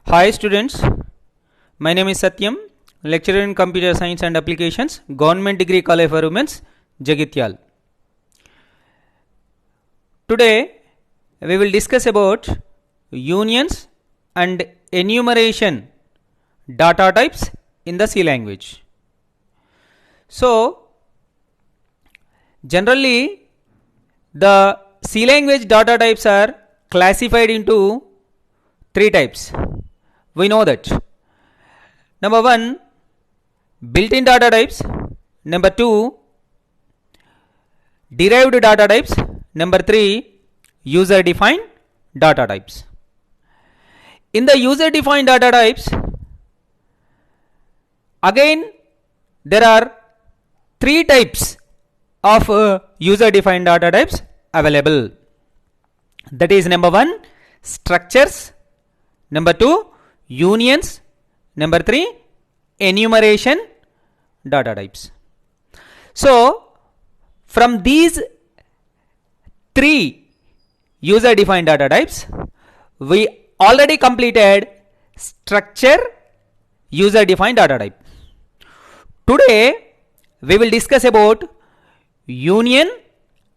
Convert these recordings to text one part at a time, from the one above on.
Hi students, my name is Satyam, lecturer in Computer Science and Applications, Government Degree College for Women's, Jagityal. Today we will discuss about unions and enumeration data types in the C language. So generally the C language data types are classified into three types. We know that. Number one, built-in data types. Number two, derived data types. Number three, user-defined data types. In the user-defined data types, again there are three types of user-defined data types available. That is, number one, structures. Number two, unions. Number three, enumeration data types. So from these three user defined data types, we already completed structure user defined data type. Today we will discuss about union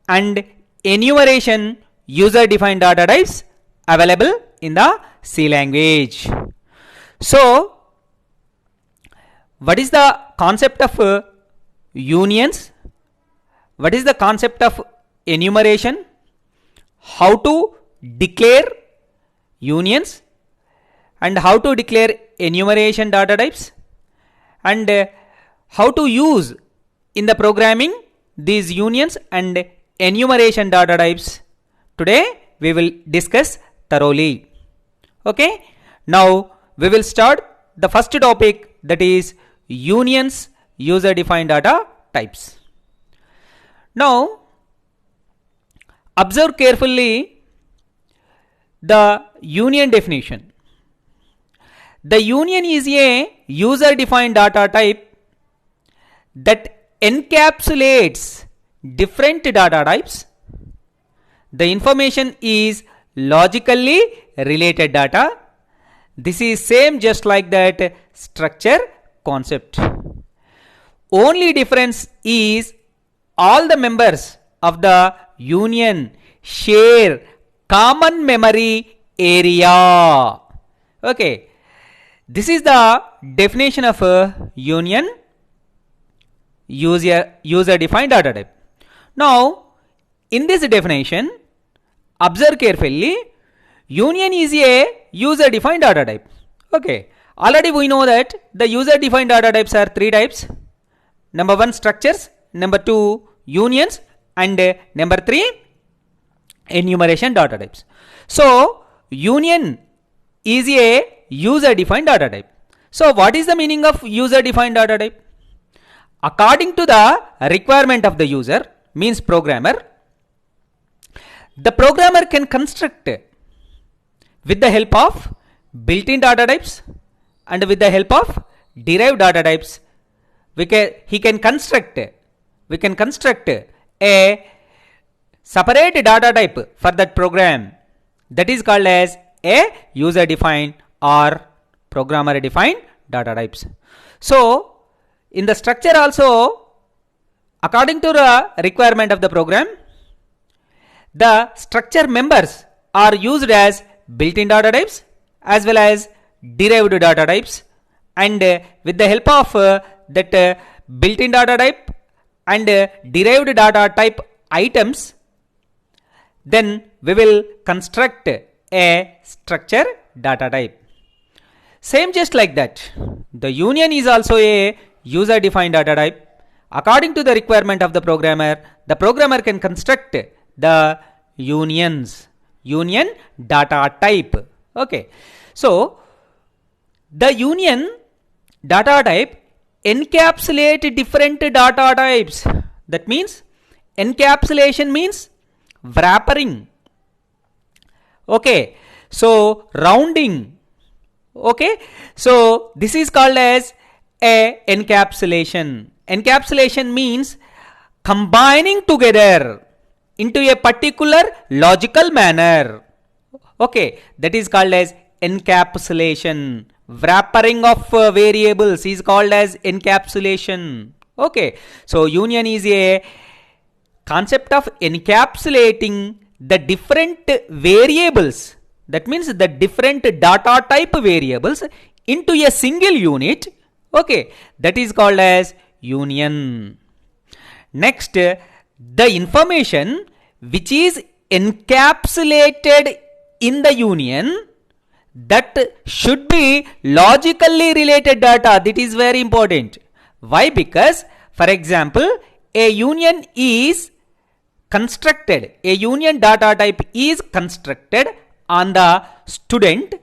and enumeration user defined data types available in the C language. So what is the concept of unions? What is the concept of enumeration? How to declare unions and how to declare enumeration data types, and how to use in the programming these unions and enumeration data types. Today we will discuss thoroughly. Okay, now we will start the first topic, that is unions user defined data types. Now observe carefully the union definition. The union is a user defined data type that encapsulates different data types. The information is logically related data. This is same just like that structure concept. Only difference is all the members of the union share common memory area. Okay, this is the definition of a union user defined data type. Now in this definition, observe carefully, union is a user defined data type. Okay, already we know that the user defined data types are three types. Number one, structures. Number two, unions, and number three, enumeration data types. So union is a user defined data type. So what is the meaning of user defined data type? According to the requirement of the user, means programmer, the programmer can construct with the help of built-in data types and with the help of derived data types. We can construct a separate data type for that program. That is called as a user defined or programmer defined data types. So in the structure also, according to the requirement of the program, the structure members are used as built-in data types as well as derived data types, and with the help of that built-in data type and derived data type items, then we will construct a structure data type. Same just like that, the union is also a user defined data type. According to the requirement of the programmer can construct the union data type. Okay, so the union data type encapsulate different data types. That means encapsulation means wrapping. Okay, so rounding. Okay, so this is called as a encapsulation. Encapsulation means combining together into a particular logical manner. Okay, that is called as encapsulation. Wrapping of variables is called as encapsulation. Okay, so union is a concept of encapsulating the different variables, that means the different data type variables into a single unit. Okay, that is called as union. Next, the information which is encapsulated in the union, that should be logically related data. That is very important. Why? Because, for example, a union is constructed, a union data type is constructed on the student.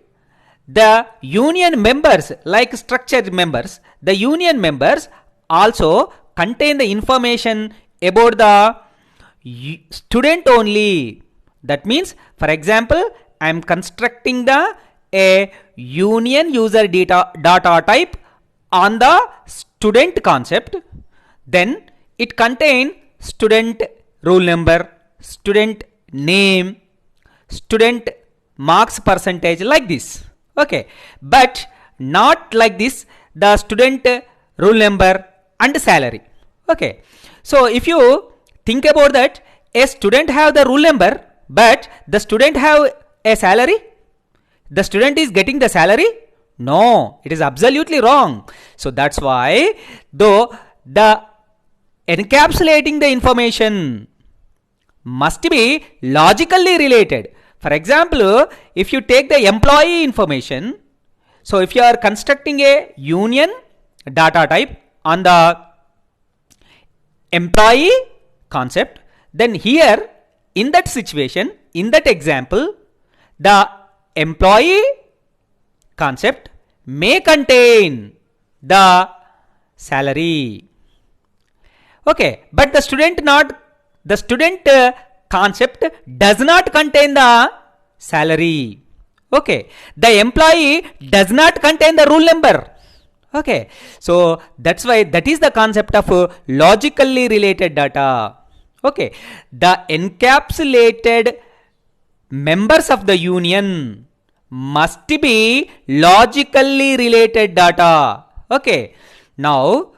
The union members, like structured members, the union members also contain the information about the student only. That means, for example, I am constructing a union user data type on the student concept. Then it contains student roll number, student name, student marks percentage, like this. Okay, but not like this, the student roll number and salary. Okay, so if you think about that, a student have the roll number, but the student have a salary. The student is getting the salary? No, it is absolutely wrong. So that's why, though the encapsulating the information must be logically related. For example, if you take the employee information, so if you are constructing a union data type on the employee concept, then here in that situation, in that example, the employee concept may contain the salary. Okay, but the student concept does not contain the salary. Okay, the employee does not contain the roll number. Okay, so that's why that is the concept of logically related data. Okay, the encapsulated members of the union must be logically related data. Okay, now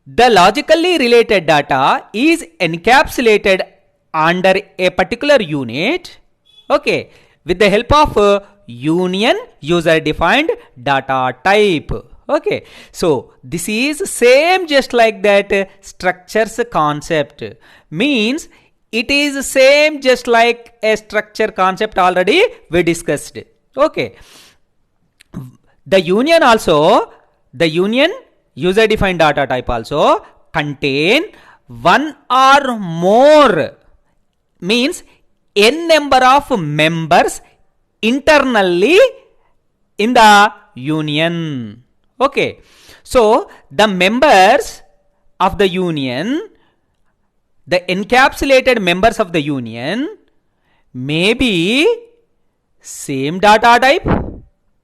the logically related data is encapsulated under a particular unit, okay, with the help of union user defined data type. Okay, so this is same just like that structures concept, means it is same just like a structure concept already we discussed. Okay, the union also, the union user defined data type also contain one or more, means n number of members internally in the union. Okay, so the members of the union, the encapsulated members of the union may be same data type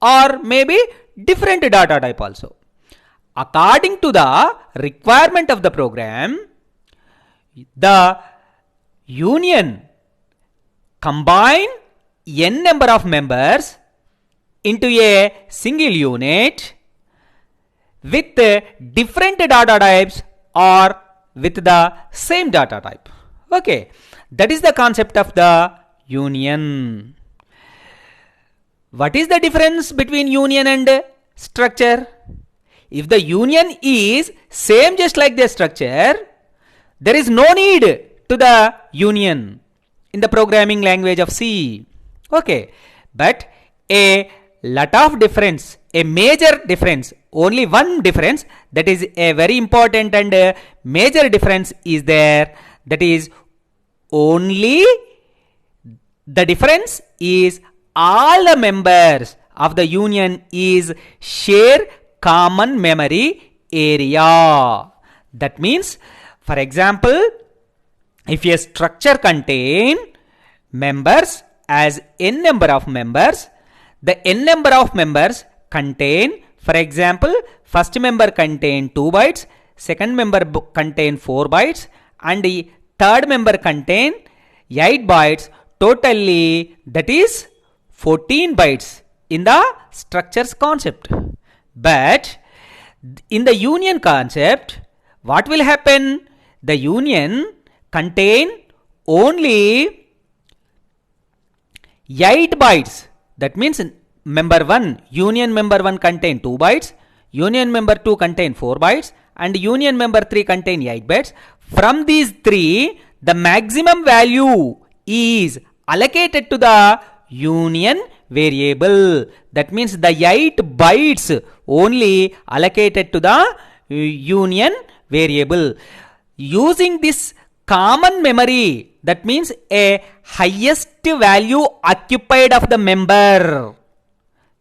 or maybe different data type also. According to the requirement of the program, the union combine n number of members into a single unit with different data types or with the same data type. Okay, that is the concept of the union. What is the difference between union and structure? If the union is same just like the structure, there is no need to the union in the programming language of C. Okay, but a lot of difference, a major difference, only one difference, that is a very important and major difference is there. That is only the difference is all the members of the union is share common memory area. That means, for example, if a structure contain members as n number of members, the n number of members contain, for example, first member contain 2 bytes, second member contain 4 bytes, and the third member contain 8 bytes. Totally, that is 14 bytes in the structures concept. But in the union concept, what will happen? The union contain only 8 bytes. That means member 1, union member 1 contain 2 bytes, union member 2 contain 4 bytes, and union member 3 contain 8 bytes. From these 3, the maximum value is allocated to the union variable. That means the 8 bytes only allocated to the union variable. Using this common memory, that means a highest value occupied of the member.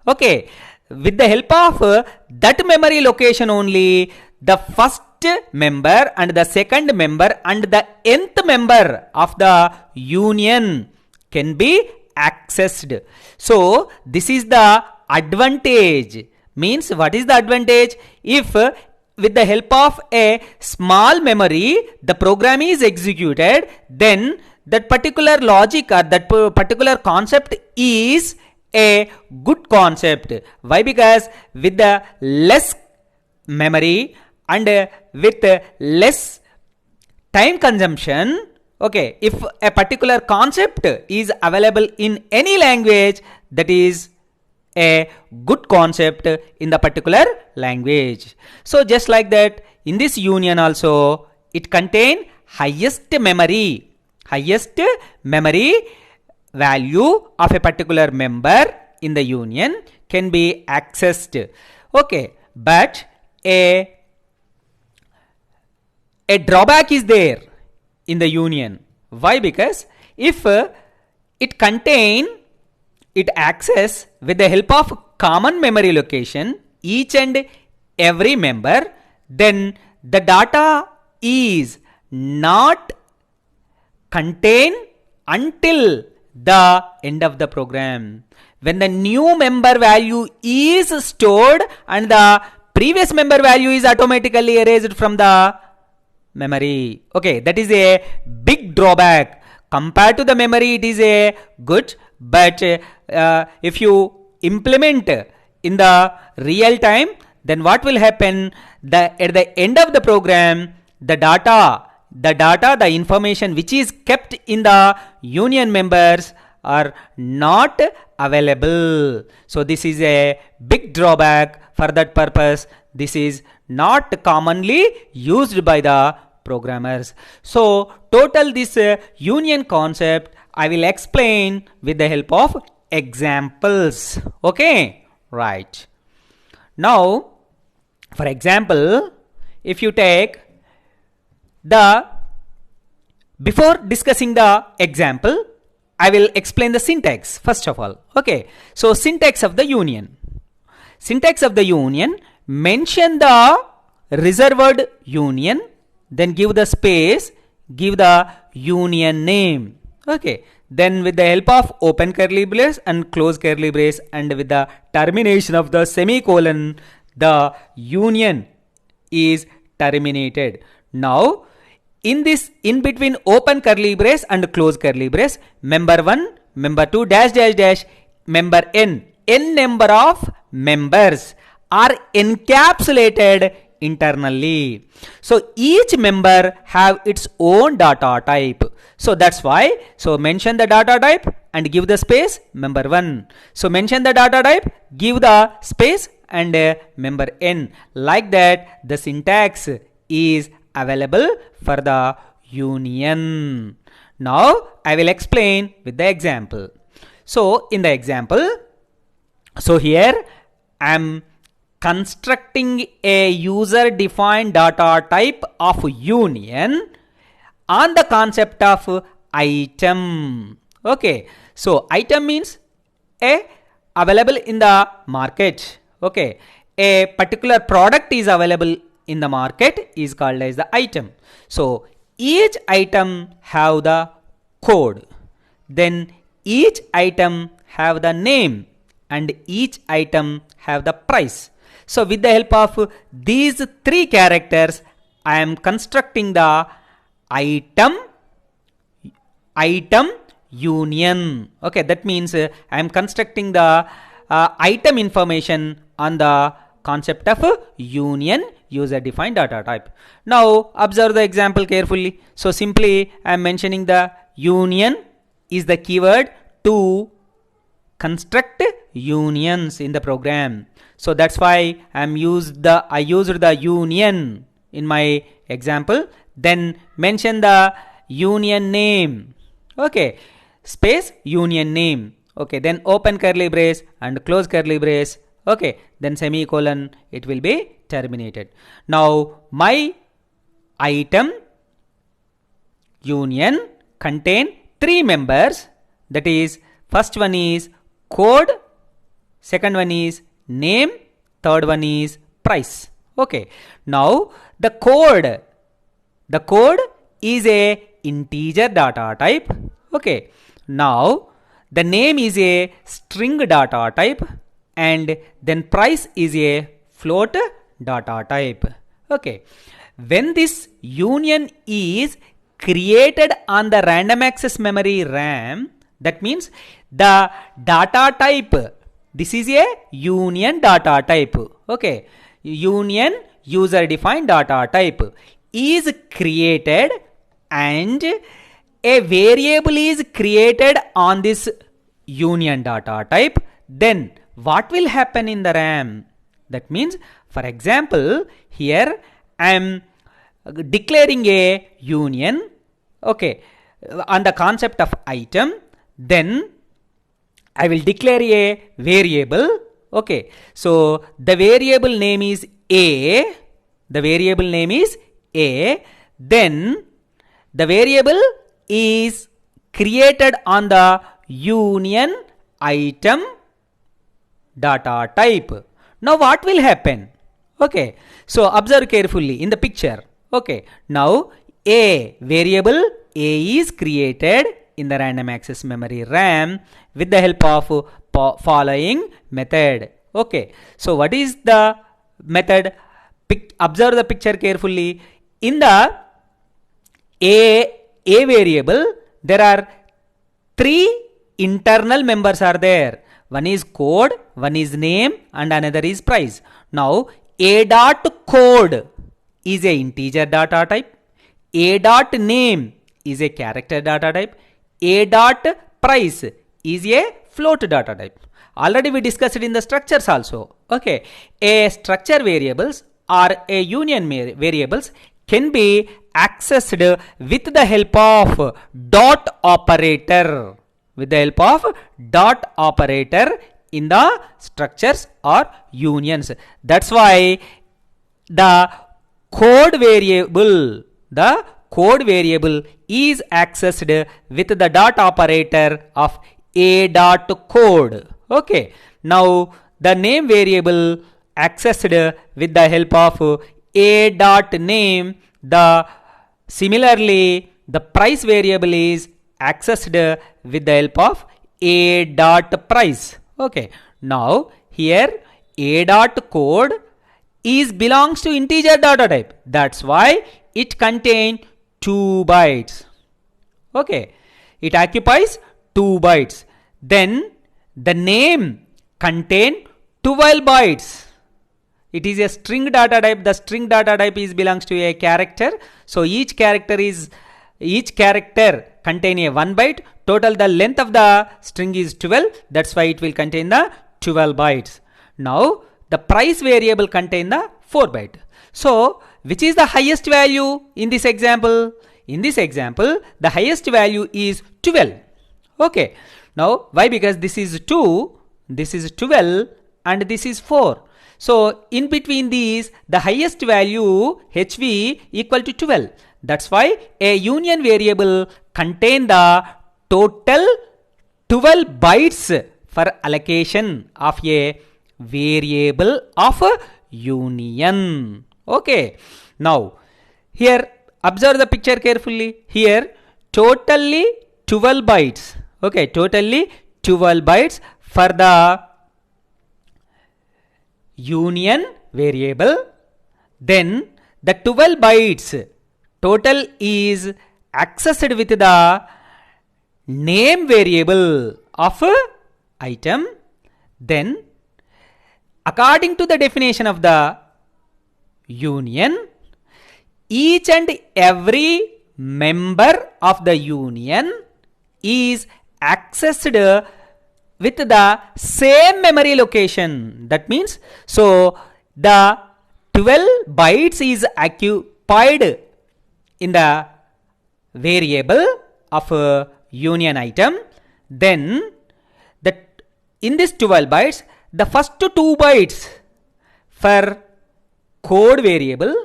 Okay, with the help of that memory location only, the first member and the second member and the nth member of the union can be accessed. So this is the advantage. Means what is the advantage? If with the help of a small memory the program is executed, then that particular logic or that particular concept is a good concept. Why? Because with the less memory and with less time consumption, okay, if a particular concept is available in any language, that is a good concept in the particular language. So just like that, in this union also, it contain highest memory value of a particular member in the union can be accessed. Okay, but a drawback is there in the union. Why? Because if it access with the help of common memory location each and every member, then the data is not contained until the end of the program. When the new member value is stored and the previous member value is automatically erased from the memory. Okay, that is a big drawback. Compared to the memory, it is a good, but if you implement in the real time, then what will happen? At the end of the program, the information which is kept in the union members are not available. So this is a big drawback. For that purpose, this is not commonly used by the programmers. So total this union concept I will explain with the help of examples. Okay, right. Now, for example, if you take before discussing the example, I will explain the syntax first of all. Okay, so syntax of the union. Syntax of the union, mention the reserved union, then give the space, give the union name. Okay, then with the help of open curly brace and close curly brace and with the termination of the semicolon, the union is terminated. Now, in this in between open curly brace and close curly brace, member 1, member 2, dash dash dash, member n number of members are encapsulated internally. So each member have its own data type. So that's why, so mention the data type and give the space member 1. So mention the data type, give the space and member n. Like that, the syntax is available for the union. Now I will explain with the example. So in the example, so here I am constructing a user defined data type of union on the concept of item. Okay, so item means a available in the market. Okay, a particular product is available in the market is called as the item. So each item have the code, then each item have the name, and each item have the price. So with the help of these 3 characters, I am constructing the item union. Okay, that means I am constructing the item information on the concept of union user defined data type. Now observe the example carefully. So simply I am mentioning the union is the keyword to construct unions in the program. So that's why I used the union in my example. Then mention the union name. Okay, space union name. Okay, then open curly brace and close curly brace. Okay, then semicolon, it will be terminated. Now my item union contain 3 members. That is, first one is code, second one is name, third one is price. Okay, now the code is a integer data type. Okay, now the name is a string data type, and then price is a float data type. Okay, when this union is created on the random access memory RAM, that means the data type, this is a union data type. Okay, union user defined data type is created, and a variable is created on this union data type. Then what will happen in the RAM? That means, for example, here I am declaring a union, okay, on the concept of item. Then I will declare a variable. Okay, so the variable name is A. The variable name is A. Then the variable is created on the union item data type. Now what will happen? Okay, so observe carefully in the picture. Okay, now a variable A is created in the random access memory RAM with the help of following method. Okay, so what is the method? Observe the picture carefully. In the A variable, there are 3 internal members are there. One is code, one is name, and another is price. Now A dot code is a integer data type. A dot name is a character data type. A dot price is a float data type. Already we discussed it in the structures also. Okay, a structure variables or a union variables can be accessed with the help of dot operator. With the help of dot operator in the structures or unions. That's why the code variable is accessed with the dot operator of A dot code. Okay, now the name variable accessed with the help of A dot name. Similarly the price variable is accessed with the help of A dot price. Okay, now here A dot code is belongs to integer data type. That's why it contains 2 bytes. Okay, it occupies 2 bytes. Then the name contain 12 bytes. It is a string data type. The string data type belongs to a character. So each character contain a 1 byte. Total the length of the string is 12. That's why it will contain the 12 bytes. Now the price variable contain the 4 byte. So which is the highest value in this example? In this example, the highest value is 12. Okay. Now why? Because this is 2, this is 12, and this is 4. So in between these, the highest value HV equal to 12. That's why a union variable contain the total 12 bytes for allocation of a variable of a union. Okay. Now here observe the picture carefully. Here totally 12 bytes. Okay, totally 12 bytes for the union variable. Then the 12 bytes total is accessed with the name variable of item. Then according to the definition of the union, each and every member of the union is accessed with the same memory location. That means, so the 12 bytes is occupied in the variable of a union item. Then that in this 12 bytes, the first 2 bytes for code variable,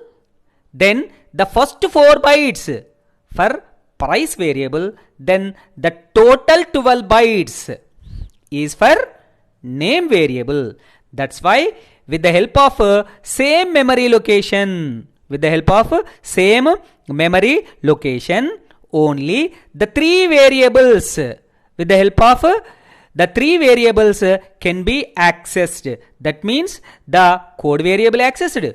then the first 4 bytes for price variable, then the total 12 bytes is for name variable. That's why with the help of same memory location, only the 3 variables, with the help of the 3 variables can be accessed. That means the code variable accessed,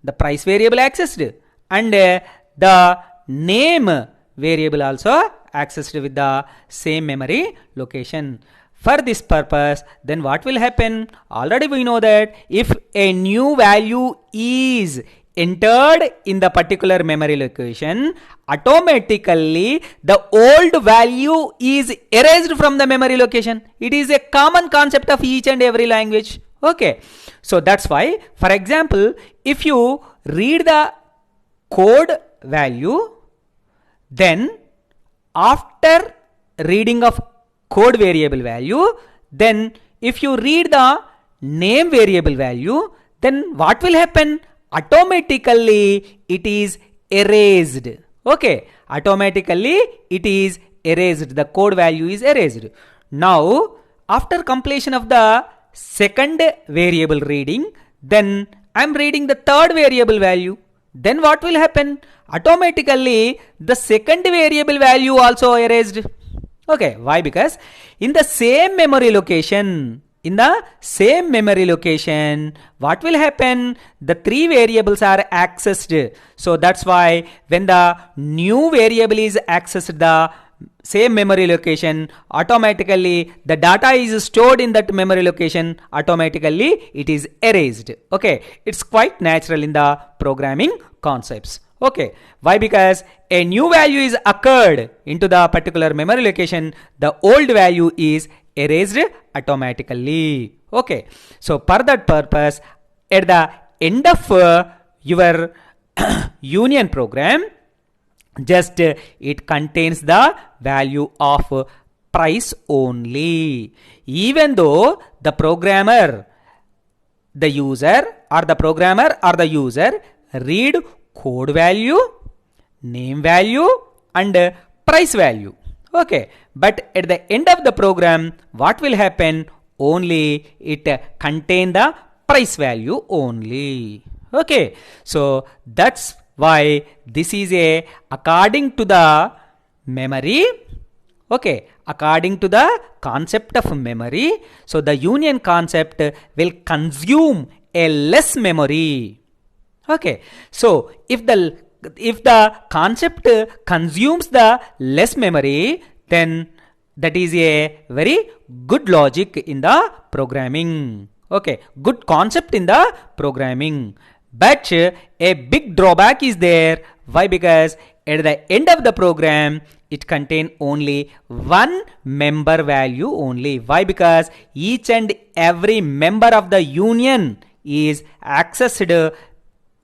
the price variable accessed, and the name variable also accessed with the same memory location. For this purpose, then what will happen? Already we know that if a new value is entered in the particular memory location, automatically the old value is erased from the memory location. It is a common concept of each and every language. Okay, so that's why, for example, if you read the code value, then after reading of code variable value, then if you read the name variable value, then what will happen? Automatically it is erased. Okay, automatically it is erased. The code value is erased. Now, after completion of the second variable reading, then I am reading the third variable value. Then what will happen? Automatically the second variable value also erased. Okay, why? Because in the same memory location, what will happen? The 3 variables are accessed. So that's why when the new variable is accessed the same memory location, automatically the data is stored in that memory location, automatically it is erased. Okay, it's quite natural in the programming concepts. Okay, why? Because a new value is occurred into the particular memory location, the old value is erased automatically. Okay, so for that purpose, at the end of your union program, just it contains the value of price only. Even though the programmer, the user or the user read code value, name value and price value. Okay, but at the end of the program, what will happen? Only it contain the price value only. Okay, so that's why this is a according to the memory. Okay, according to the concept of memory, so the union concept will consume a less memory. Okay, so if the concept consumes the less memory, then that is a very good logic in the programming. Okay, good concept in the programming. But a big drawback is there. Why? Because at the end of the program, it contains only one member value only. Why? Because each and every member of the union is accessed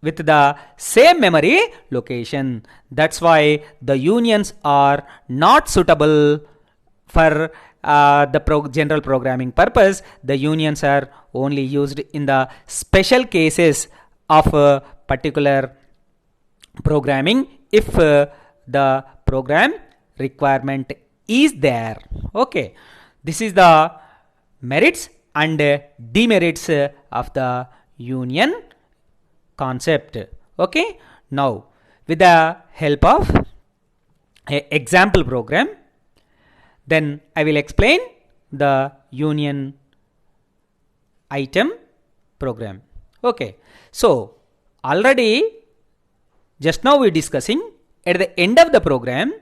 with the same memory location. That's why the unions are not suitable for the general programming purpose. The unions are only used in the special cases of particular programming, if the program requirement is there. Okay, this is the merits and demerits of the union concept. Okay, now with the help of an example program, then I will explain the union item program. Okay, so already just now we discussing at the end of the program,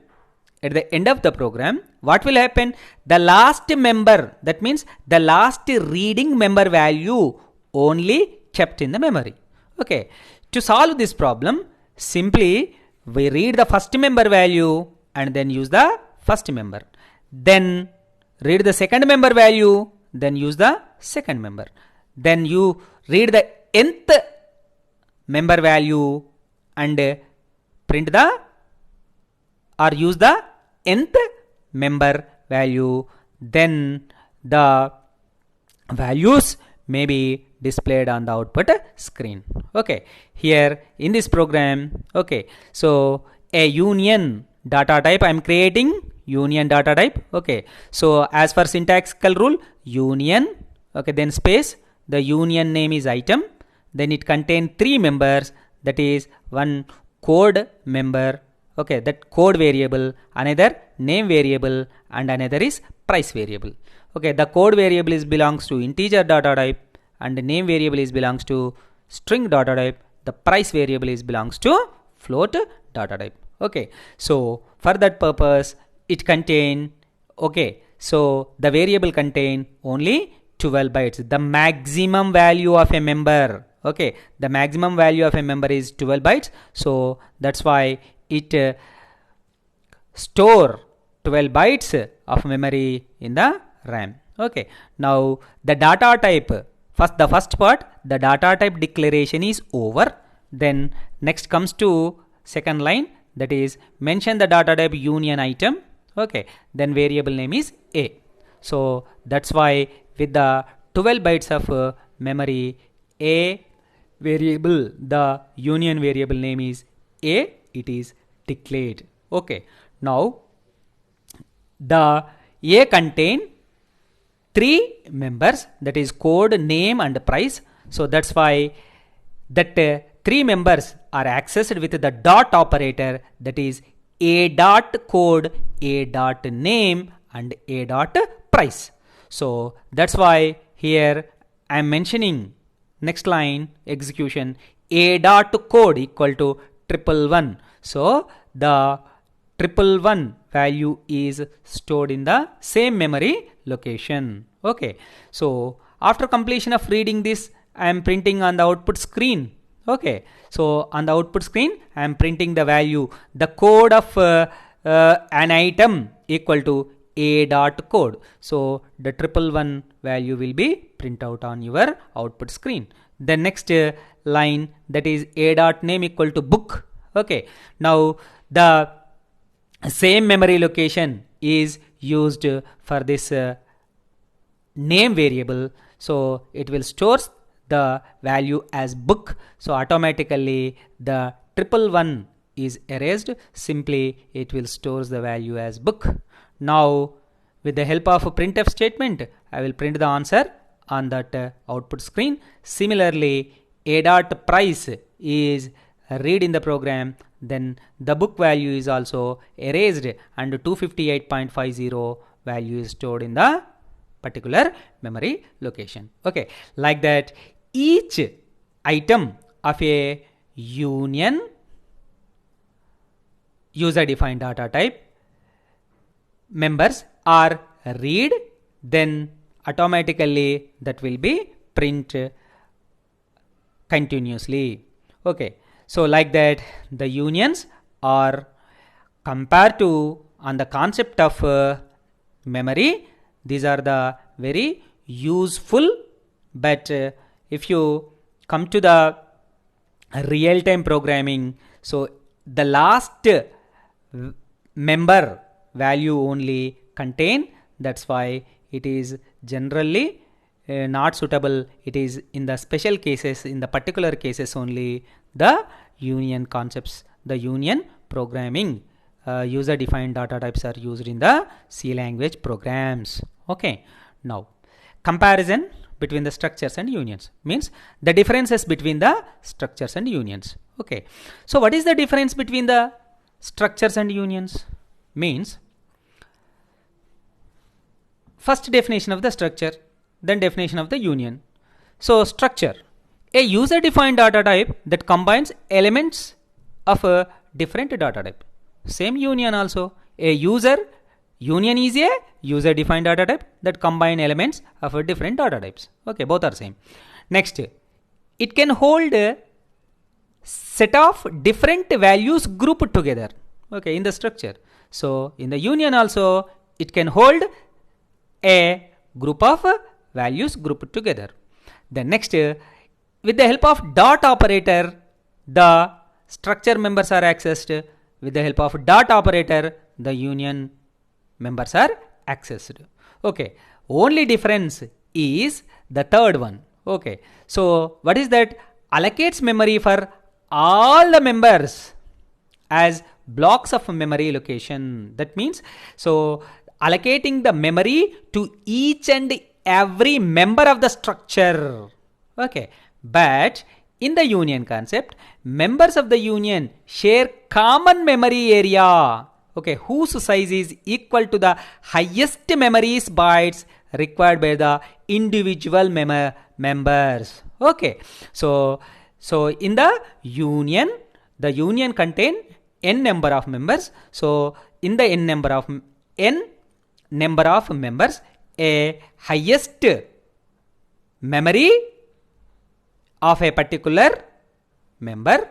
what will happen? The last member, that means the last reading member value only kept in the memory. Okay, to solve this problem, simply we read the first member value and then use the first member. Then read the second member value, then use the second member. Then you read the nth member value and print the or use the nth member value. Then the values may be displayed on the output screen. Okay, here in this program, okay, so a union data type, I am creating union data type. Okay, so as per syntactical rule, union, okay, then space, the union name is item, then it contains three members, that is one code member, okay, that code variable, another name variable, and another is price variable. Okay, the code variable is belongs to integer data type, and the name variable is belongs to string data type. The price variable is belongs to float data type. Okay, so for that purpose it contain, okay, so the variable contain only 12 bytes, the maximum value of a member. Okay, the maximum value of a member is 12 bytes, so that's why it store 12 bytes of memory in the RAM. Okay, now the data type, the first part, the data type declaration is over. Then next comes to second line, that is mention the data type union item. Okay, then variable name is A. So that's why with the 12 bytes of memory, A variable, the union variable name is A, it is declared. Okay, now the A contain three members, that is code, name, and price. So that's why that three members are accessed with the dot operator, that is A dot code, A dot name, and A dot price. So that's why here I am mentioning next line execution A dot code equal to 111. So the 111 value is stored in the same memory location. Okay, so after completion of reading this, I am printing on the output screen. Okay, so on the output screen I am printing the value, the code of an item equal to A dot code. So the 111 value will be print out on your output screen. The next line, that is A dot name equal to book. Okay, now the same memory location is used for this name variable, so it will store the value as book. So automatically the 111 is erased, simply it will store the value as book. Now with the help of a printf statement, I will print the answer on that output screen. Similarly, A dot price is read in the program, then the book value is also erased and 258.50 value is stored in the particular memory location. Okay, like that each item of a union user defined data type members are read, then automatically that will be print continuously. Okay, so like that the unions are compared to on the concept of memory, these are the very useful, but if you come to the real-time programming, so the last member value only contain, that's why it is generally not suitable. It is in the special cases, in the particular cases only the union concepts, the union programming user defined data types are used in the C language programs. Okay, now comparison between the structures and unions means the differences between the structures and unions. Okay, so what is the difference between the structures and unions? Means first definition of the structure, then definition of the union. So structure, a user defined data type that combines elements of a different data type. Same union also, a union is a user defined data type that combine elements of a different data types. Okay, both are same. Next, it can hold set of different values grouped together, okay, in the structure. So in the union also it can hold a group of values grouped together. Then next, with the help of dot operator, the structure members are accessed. With the help of dot operator, the union members are accessed. Okay, only difference is the third one. Okay, so what is that? Allocates memory for all the members as blocks of memory location. That means, so allocating the memory to each and every member of the structure. Okay, but in the union concept, members of the union share common memory area, okay, whose size is equal to the highest memory bytes required by the individual members. Okay, so in the union contain n number of members. So in the n number of members, a highest memory of a particular member,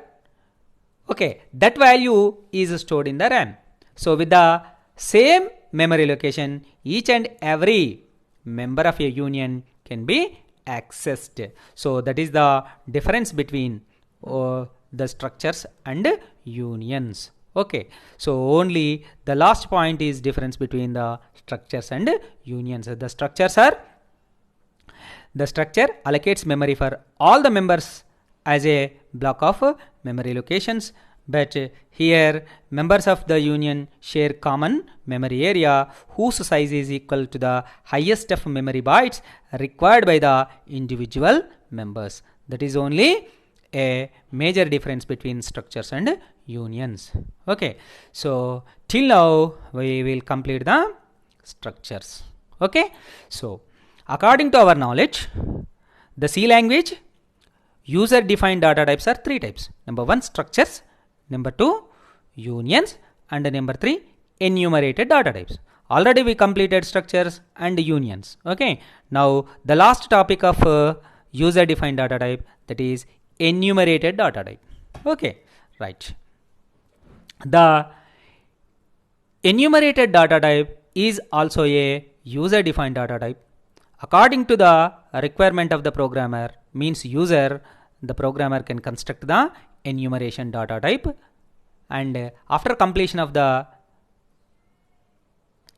okay, that value is stored in the RAM. So with the same memory location, each and every member of a union can be accessed. So that is the difference between the structures and unions. Okay, so only the last point is difference between the structures and unions. The structure allocates memory for all the members as a block of memory locations, but here members of the union share common memory area whose size is equal to the highest of memory bytes required by the individual members. That is only a major difference between structures and unions. Okay, so till now we will complete the structures. Okay, so according to our knowledge, the C language user defined data types are three types. Number one, structures. Number two, unions. And number three, enumerated data types. Already we completed structures and unions. Okay, now the last topic of user defined data type, that is enumerated data type. Okay, right. The enumerated data type is also a user defined data type. According to the requirement of the programmer, means user, the programmer can construct the enumeration data type, and after completion of the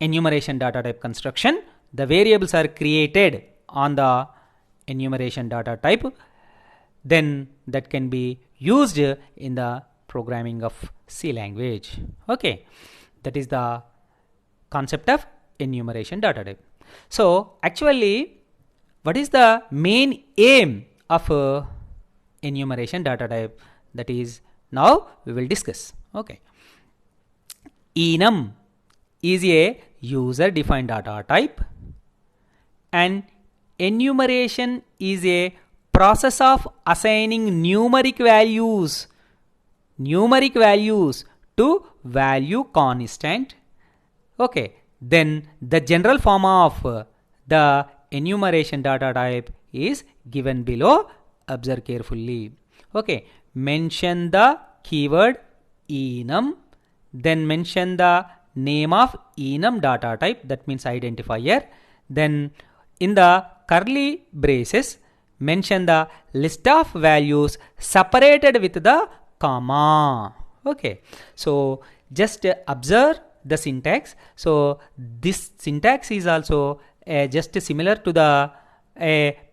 enumeration data type construction, the variables are created on the enumeration data type, then that can be used in the programming of C language. Okay, that is the concept of enumeration data type. So actually, what is the main aim of enumeration data type? That is now we will discuss. Okay, enum is a user defined data type, and enumeration is a process of assigning numeric values to value constant. Okay, then the general form of the enumeration data type is given below. Observe carefully. Okay, mention the keyword enum, then mention the name of enum data type, that means identifier, then in the curly braces mention the list of values separated with the comma. Okay, so just observe the syntax. So this syntax is also just similar to the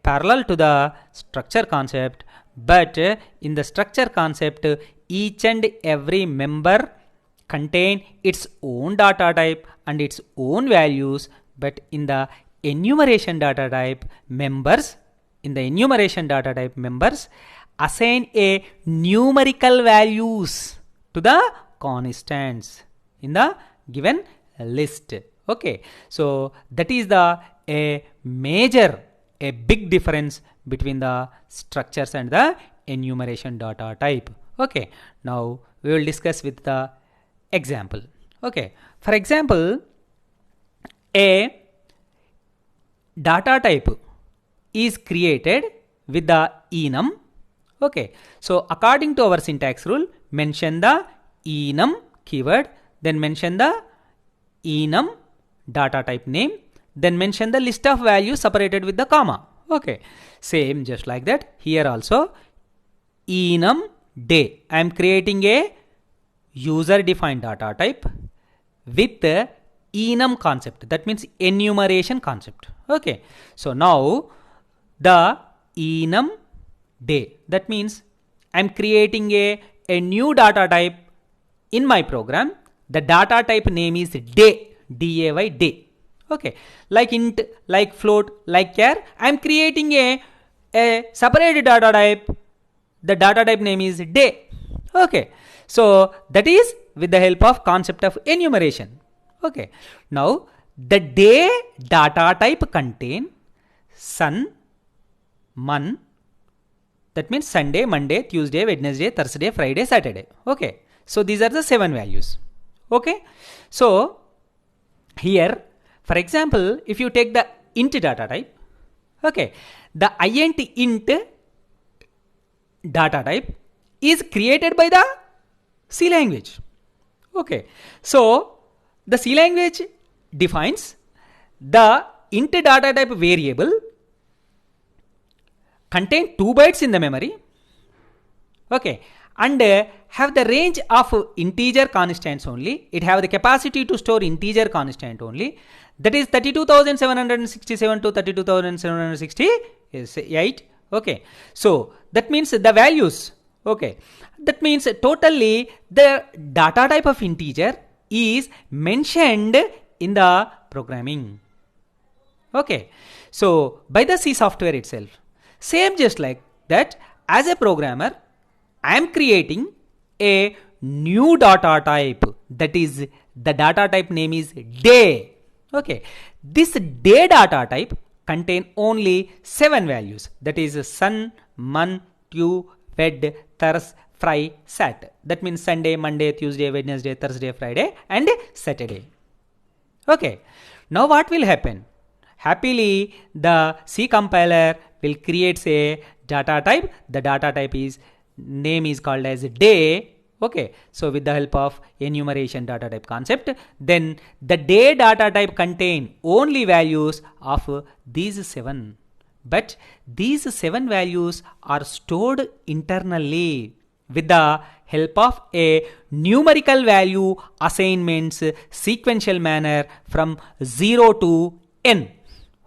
parallel to the structure concept, but in the structure concept each and every member contain its own data type and its own values, but in the enumeration data type members assign a numerical values to the constants in the given list. Okay, so that is the big difference between the structures and the enumeration data type. Okay, now we will discuss with the example. Okay, for example, a data type is created with the enum. Okay, so according to our syntax rule, mention the enum keyword, then mention the enum data type name, then mention the list of values separated with the comma. Okay, same just like that here also. Enum day, I am creating a user defined data type with enum concept, that means enumeration concept. Okay, so now the enum day, that means I'm creating a new data type in my program. The data type name is day, day, day. Okay, like int, like float, like char, I'm creating a separate data type. The data type name is day. Okay, so that is with the help of concept of enumeration. Okay, now the day data type contain sun, month, that means Sunday, Monday, Tuesday, Wednesday, Thursday, Friday, Saturday. Okay, so these are the 7 values. Okay, so here, for example, if you take the int data type, okay, the int data type is created by the C language. Okay, so the C language defines the int data type variable contain 2 bytes in the memory. Okay, and have the range of integer constants only. It have the capacity to store integer constant only. That is 32,767 to 32,768. Okay, so that means the values. Okay, that means totally the data type of integer is mentioned in the programming. Okay, so by the C software itself. Same just like that, as a programmer, I am creating a new data type, that is the data type name is day. Okay, this day data type contain only 7 values, that is sun, month, tu, ved, thurs, fry, sat. That means Sunday, Monday, Tuesday, Wednesday, Thursday, Friday and Saturday. Okay, now what will happen? Happily, the C compiler will create a data type. The data type is name is called as day. Okay, so with the help of enumeration data type concept, then the day data type contain only values of these 7. But these 7 values are stored internally with the help of a numerical value assignments sequential manner from 0 to n.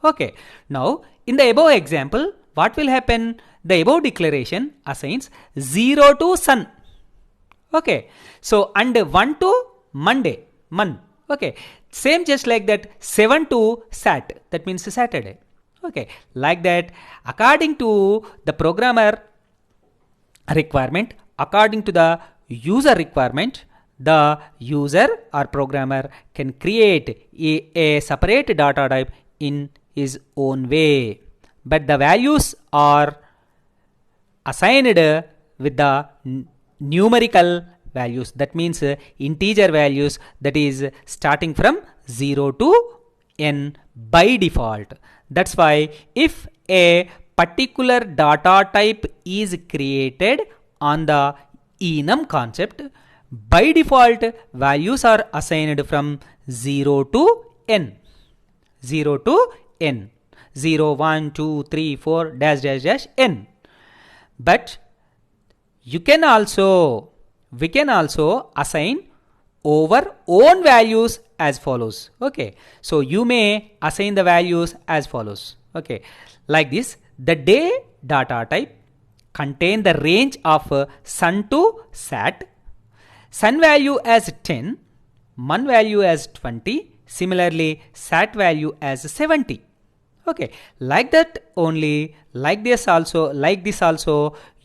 Okay, now in the above example, what will happen? The above declaration assigns 0 to sun. Okay, so and 1 to Monday, month. Okay, same just like that, 7 to Sat, that means Saturday. Okay, like that, according to the programmer requirement, according to the user requirement, the user or programmer can create a separate data type in his own way, but the values are assigned with the numerical values, that means integer values, that is starting from 0 to n by default. That's why if a particular data type is created on the enum concept, by default values are assigned from 0 to n. 0 to n. 0, 1, 2, 3, 4, dash, dash, dash, n. But we can also assign our own values as follows. Okay, so you may assign the values as follows. Okay, like this, the day data type contain the range of sun to sat, sun value as 10, month value as 20, similarly sat value as 70. Okay, like that only, like this also,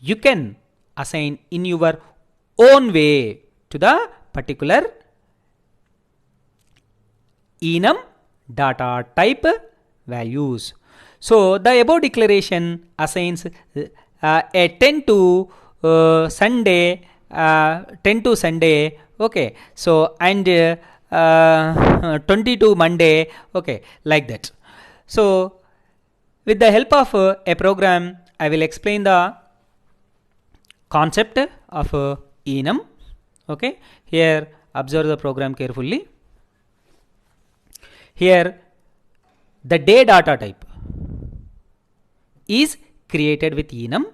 you can assign in your own way to the particular enum data type values. So the above declaration assigns a 10 to Sunday, 10 to Sunday. Okay, so and 20 to Monday. Okay, like that. So with the help of a program, I will explain the concept of enum. Okay, here observe the program carefully. Here the day data type is created with enum.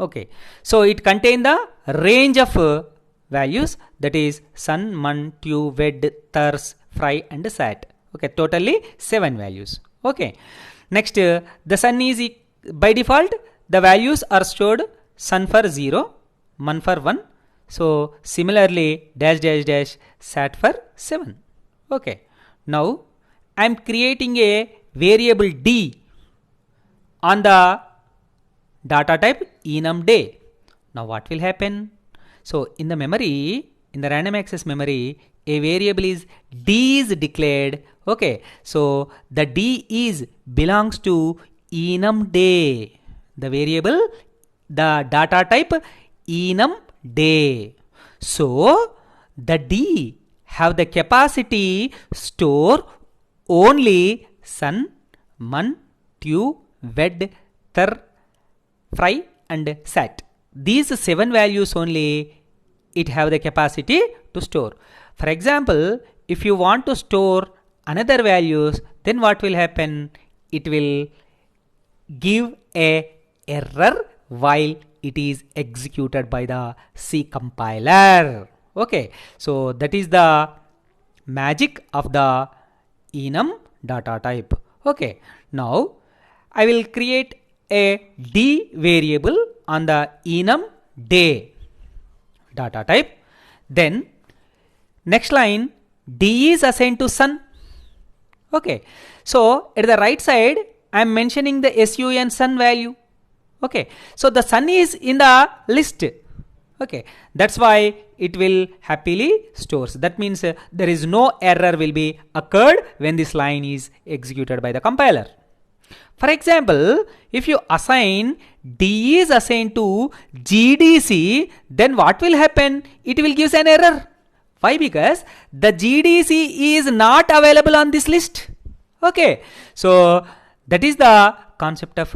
Okay, so it contains the range of values, that is sun, month, tu, ved, thurs, fry and sat. Okay, totally 7 values. Okay, next the sun is by default the values are stored sun for 0, month for 1. So similarly dash dash dash sat for 7. Okay, now I am creating a variable d on the data type enum day. Now what will happen? So in the memory, in the random access memory, a variable is d is declared. Okay, so the d is belongs to enum day. The variable, the data type enum day. So the d have the capacity store only sun, month, tu, ved, thur, fry and sat. These 7 values only it have the capacity to store. For example, if you want to store another values, then what will happen? It will give a error while it is executed by the C compiler. Okay, so that is the magic of the enum data type. Okay, now I will create a d variable on the enum day data type. Then next line, d is assigned to sun. Okay, so at the right side I am mentioning the sun sun value. Okay, so the sun is in the list. Okay, that's why it will happily stores. That means there is no error will be occurred when this line is executed by the compiler. For example, if you assign d is assigned to gdc, then what will happen? It will give an error. Why? Because the gdc is not available on this list. Okay, so that is the concept of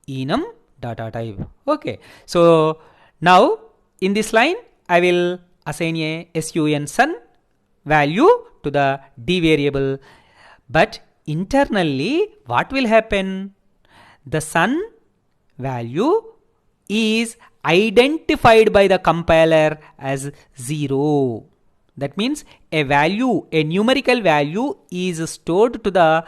enum data type. Okay, so now in this line I will assign a sun sun value to the d variable, but internally what will happen? The sun value is identified by the compiler as 0. That means a value, a numerical value is stored to the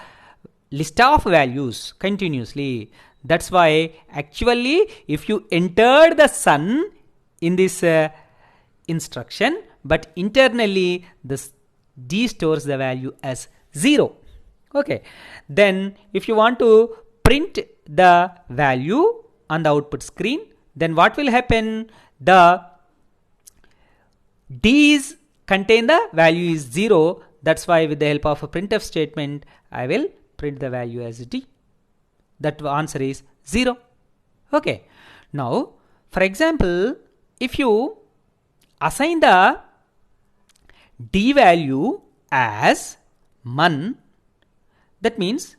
list of values continuously. That's why actually if you enter the sun in this instruction, but internally this d stores the value as 0. Okay, then if you want to print the value on the output screen, then what will happen? The d is contain the value is 0. That's why with the help of a printf statement I will print the value as d. That answer is 0. Okay, now for example, if you assign the d value as month, that means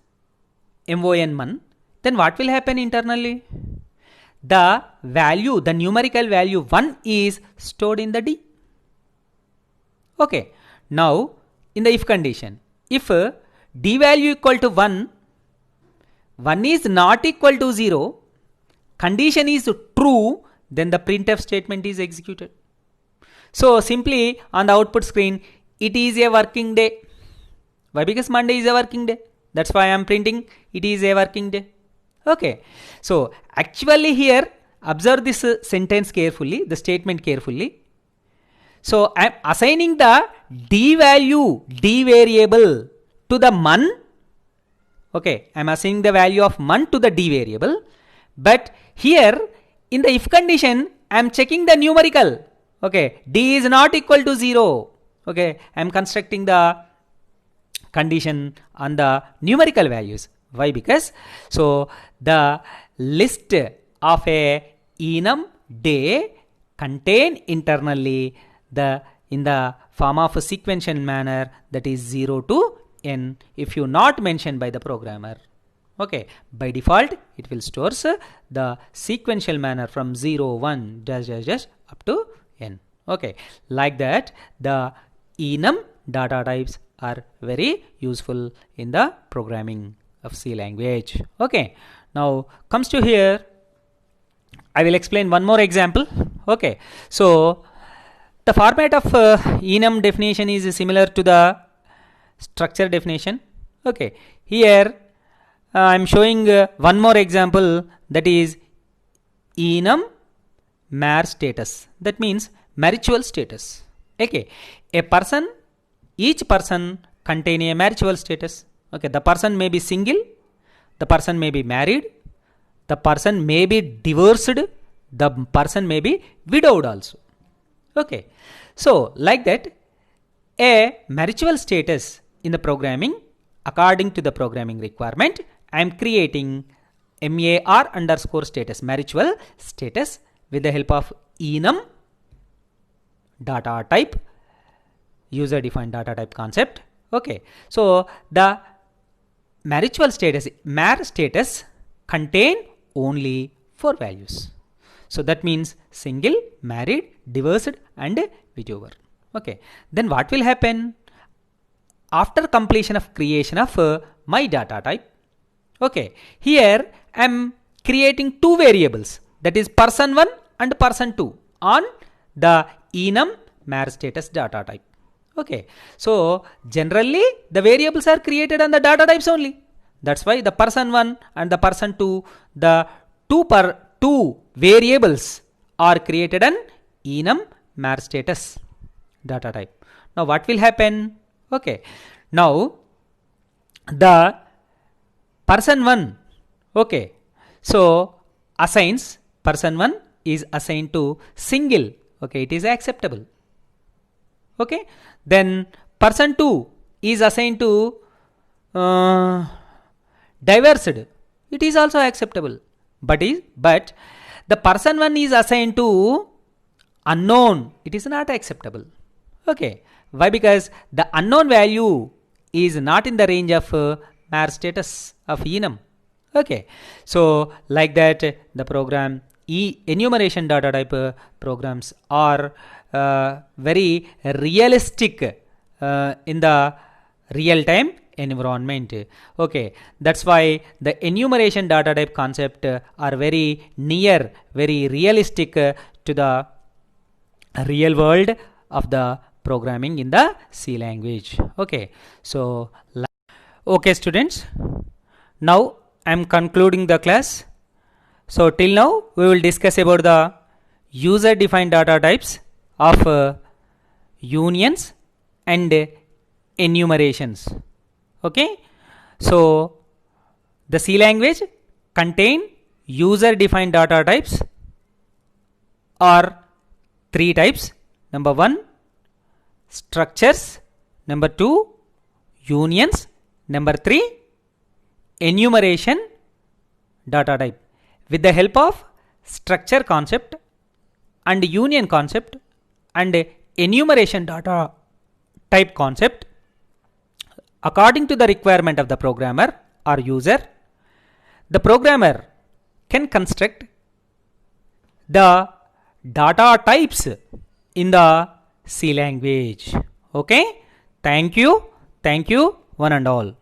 mon month, then what will happen internally? The value, the numerical value 1 is stored in the d. Okay, now in the if condition, if d value equal to 1, 1 is not equal to 0, condition is true, then the printf statement is executed. So simply on the output screen, it is a working day. Why? Because Monday is a working day. That's why I am printing it is a working day. Okay, so actually here observe this sentence carefully, the statement carefully. So I am assigning the d value, d variable to the month. Okay, I am assigning the value of month to the d variable, but here in the if condition I am checking the numerical. Okay, d is not equal to 0. Okay, I am constructing the condition on the numerical values. Why? Because so the list of a enum day contain internally the in the form of a sequential manner, that is 0 to n if you not mentioned by the programmer. Okay, by default it will stores the sequential manner from 0 1 dash up to n. Okay, like that the enum data types are very useful in the programming of C language. Okay, now comes to here, I will explain one more example. Okay, so the format of enum definition is similar to the structure definition. Okay, here I am showing one more example, that is enum mar status. That means maritual status. Okay, a person, each person contain a maritual status. Okay, the person may be single, the person may be married, the person may be divorced, the person may be widowed also. Okay, so like that a maritual status in the programming, according to the programming requirement, I am creating mar underscore status, maritual status, with the help of enum data type, user defined data type concept. Okay, so the maritual status, mar status, contain only 4 values. So that means single, married, divorced and widower. Okay, then what will happen after completion of creation of my data type? Okay, here I am creating 2 variables, that is person1 and person2 on the enum mar status data type. Okay, so generally the variables are created on the data types only. That's why the person1 and the person2, the two variables are created on enum mar status data type. Now what will happen? Okay, now the person1, okay, so assigns, person1 is assigned to single. Okay, it is acceptable. Okay, then person2 is assigned to divorced, it is also acceptable. But the person1 is assigned to unknown, it is not acceptable. Okay, why? Because the unknown value is not in the range of mar status of enum. Okay, so like that the program enumeration data type programs are very realistic in the real time environment. Okay, that's why the enumeration data type concept are very near, very realistic to the real world of the programming in the C language. Okay, so okay students, now I am concluding the class. So till now we will discuss about the user defined data types of unions and enumerations. Okay, so the C language contain user defined data types are 3 types. Number 1, structures. Number 2, unions. Number 3, enumeration data type. With the help of structure concept and union concept and enumeration data type concept, according to the requirement of the programmer or user, the programmer can construct the data types in the C language. Okay, thank you one and all.